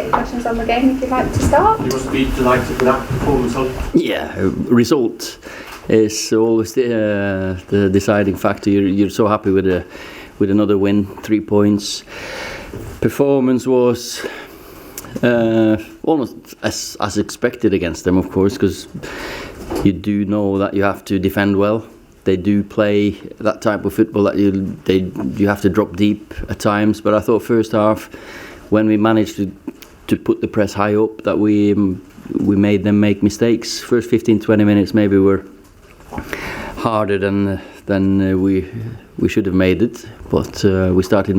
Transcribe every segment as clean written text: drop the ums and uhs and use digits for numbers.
few questions on the game if you'd like to start. You must be delighted with that performance. Yeah, result is always the deciding factor. You're so happy with another win, 3 points. Performance was almost as expected against them, of course, because you do know that you have to defend well. They do play that type of football that you have to drop deep at times. But I thought first half, when we managed to put the press high up, that we made them make mistakes. First 15-20 minutes maybe were harder than we should have made it, but we started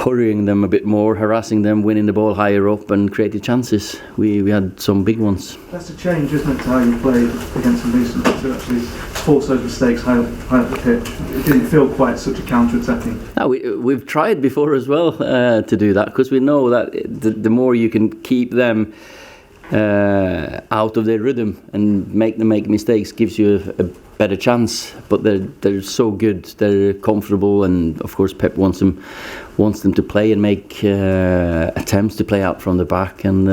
hurrying them a bit more, harassing them, winning the ball higher up and created chances. We had some big ones. That's a change, isn't it, to how you played against them recently, to actually force those mistakes high up the pitch. It didn't feel quite such a counter-attacking. No, we've tried before as well to do that, because we know that the more you can keep them out of their rhythm and make them make mistakes gives you a better chance. But they're so good, they're comfortable, and of course Pep wants them to play and make attempts to play out from the back. And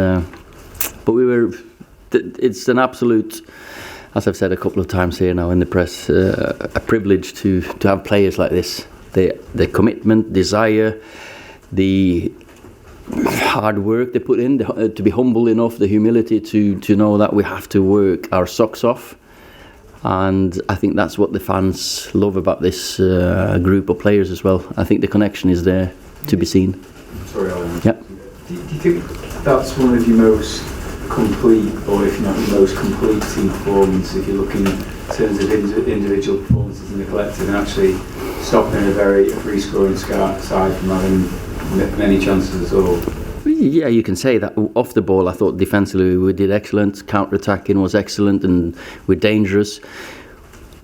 but it's an absolute, as I've said a couple of times here now in the press, a privilege to have players like this. The commitment, desire, the hard work they put in, to be humble enough, the humility to know that we have to work our socks off. And I think that's what the fans love about this group of players as well. I think the connection is there to be seen. Sorry, Alan. Yeah. Do you think that's one of your most complete, or if not the most complete team performance, if you're looking in terms of individual performances in the collective, and actually stopping a very free-scoring side from having many chances at all? Yeah, you can say that. Off the ball, I thought defensively we did excellent. Counter-attacking was excellent, and we're dangerous.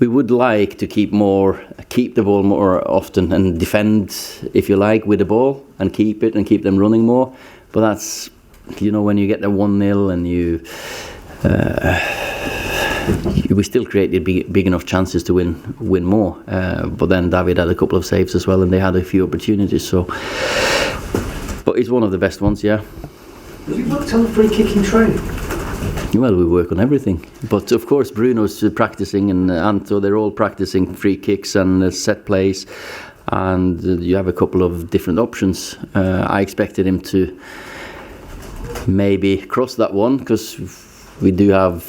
We would like to keep the ball more often and defend, if you like, with the ball and keep them running more. But that's, when you get the 1-0 and we still created big enough chances to win more. But then David had a couple of saves as well, and they had a few opportunities. So, but he's one of the best ones, yeah. Have you worked on free kicking training? Well, we work on everything, but of course Bruno's practicing, and Anto, they're all practicing free kicks and set plays, and you have a couple of different options. I expected him to maybe cross that one, because we do have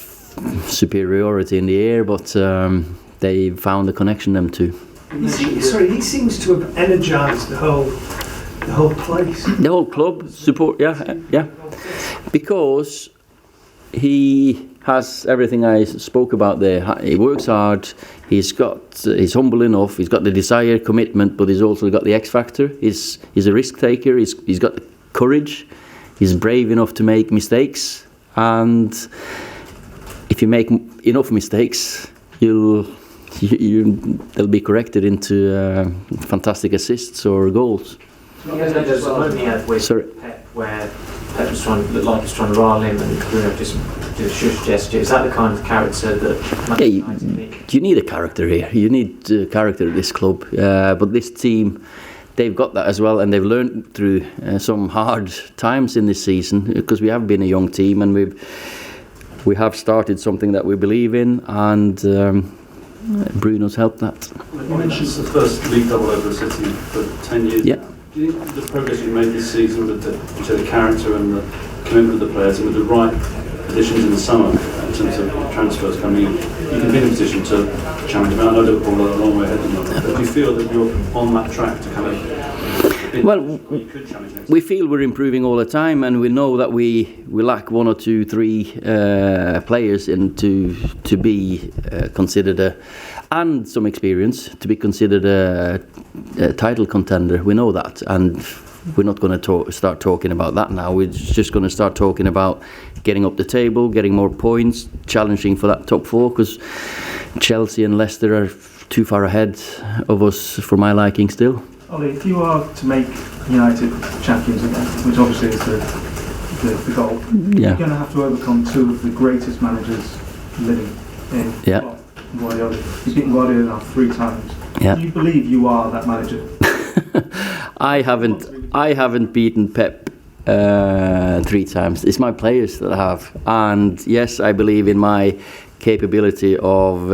superiority in the air, but they found the connection, them two. He seems to have energised the whole place. The whole club support, yeah. Because he has everything I spoke about there. He works hard. He's humble enough. He's got the desire, commitment, but he's also got the X factor. He's a risk taker. He's got the courage. He's brave enough to make mistakes. And if you make enough mistakes, they'll be corrected into fantastic assists or goals. There's a moment he had with Pep where Pep looked like he was trying to rile him, and Bruno just did a shush gesture. Is that the kind of character that you need a character here. You need character at this club. But this team, they've got that as well, and they've learned through some hard times in this season, because we have been a young team, and we have started something that we believe in, and Bruno's helped that. You mentioned the first league double over the City for 10 years. Yeah. Do you think the progress you've made this season with the character and the commitment of the players, and with the right additions in the summer in terms of transfers coming in, you can be in a position to challenge them? I know Liverpool are a long way ahead of them, but do you feel that you're on that track to kind of... Well, we feel we're improving all the time, and we know that we lack 1 or 2, 3 players to be considered and some experience to be considered a title contender. We know that, and we're not going to start talking about that now. We're just going to start talking about getting up the table, getting more points, challenging for that top 4, because Chelsea and Leicester are too far ahead of us for my liking still. Ole, if you are to make United champions again, which obviously is the goal, you're going to have to overcome 2 of the greatest managers living in Guardiola. He's beaten Guardiola now 3 times. Yeah. Do you believe you are that manager? I haven't beaten Pep 3 times. It's my players that I have, and yes, I believe in my capability of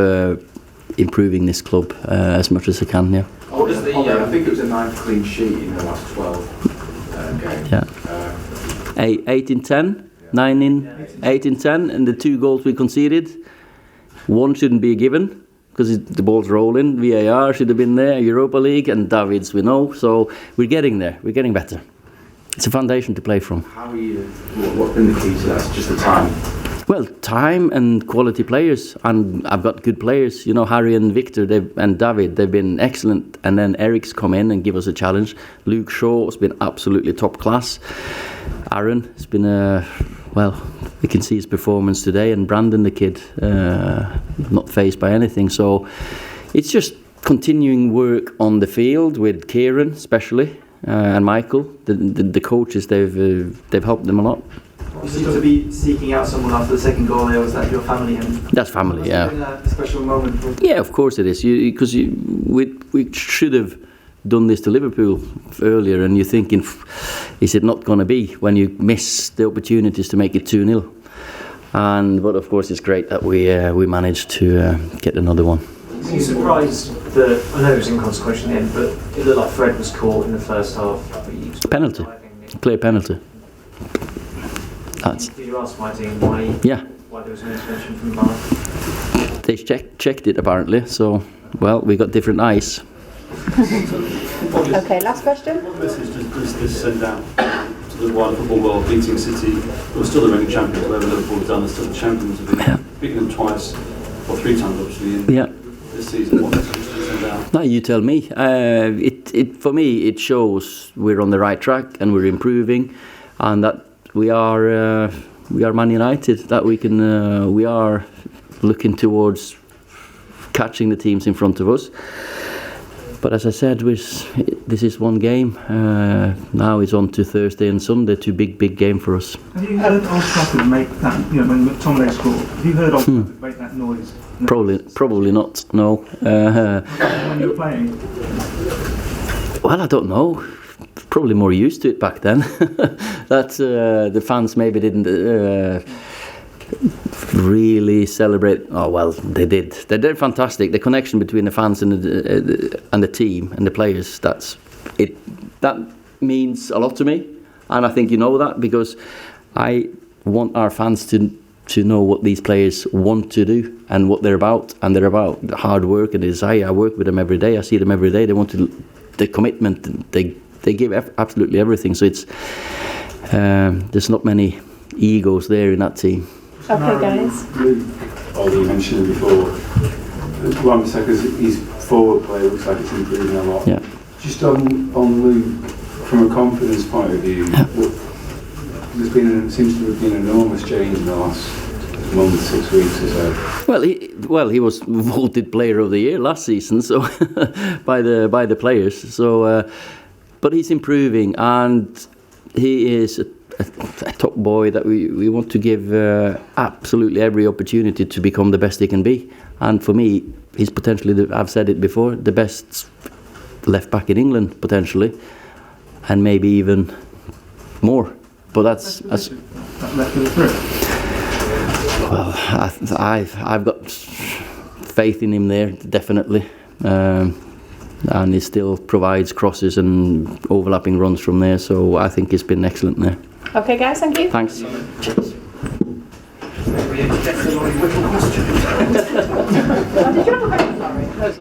improving this club as much as I can. Yeah. What is the? I think it was a 9th clean sheet in the last 12 games. Yeah. 8 in 10, 9 in 8 in 10, and the 2 goals we conceded, 1 shouldn't be given because the ball's rolling. VAR should have been there. Europa League and Davids, we know. So we're getting there. We're getting better. It's a foundation to play from. How are you? What's been the key to that? Just the time. Well, time and quality players, and I've got good players. You know, Harry and Victor and David, they've been excellent. And then Eric's come in and give us a challenge. Luke Shaw has been absolutely top class. Aaron has been well, we can see his performance today, and Brandon, the kid, not fazed by anything. So it's just continuing work on the field with Kieran, especially, and Michael. The coaches, they've helped them a lot. You seem to be seeking out someone after the second goal there. Was that your family? And that's family, yeah. Been a special moment. Yeah, of course it is. Because we should have done this to Liverpool earlier, and you're thinking, is it not going to be when you miss the opportunities to make it 2-0? But of course, it's great that we managed to get another one. Are you surprised that, I know it was inconsequential in the end, but it looked like Fred was caught in the first half? Penalty, clear penalty. Did you ask my team why there was no intervention from the VAR? They checked it apparently, so, well, we got different eyes. Okay, last question. This is just sent out to the wider football world, beating City, who are still the reigning champions, whatever Liverpool have done, they're still the champions, have been beating them twice, or 3 times obviously, in this season. What message do you send out? No, you tell me. For me, it shows we're on the right track and we're improving, and that we are Man United, that we are looking towards catching the teams in front of us. But as I said, this is one game. Now it's on to Thursday and Sunday, 2 big game for us. Have you heard Old Trafford make that, when McTominay scored, have you heard Old Trafford make that noise? Probably not, no. When you were playing? Well, I don't know. Probably more used to it back then. That the fans maybe didn't really celebrate. Oh well, they did. They're fantastic. The connection between the fans and the team and the players. That means a lot to me, and I think you know that, because I want our fans to know what these players want to do and what they're about, and they're about hard work and desire. I work with them every day. I see them every day. They want the commitment. They give absolutely everything. So it's there's not many egos there in that team. Okay, guys. Ole, you mentioned before, Wan-Bissaka's his forward play looks like it's improving a lot. Yeah. Just on Luke, from a confidence point of view, seems to have been an enormous change in the last month, 6 weeks or so. Well, he was voted Player of the Year last season, so by the players. So, but he's improving, and he is a top boy that we want to give absolutely every opportunity to become the best he can be. And for me, he's potentially, I've said it before, the best left back in England potentially, and maybe even more. But that's That left of the threat. well, I've got faith in him there, definitely. And he still provides crosses and overlapping runs from there, so I think he's been excellent there. Okay, guys, thank you. Thanks. Did you have a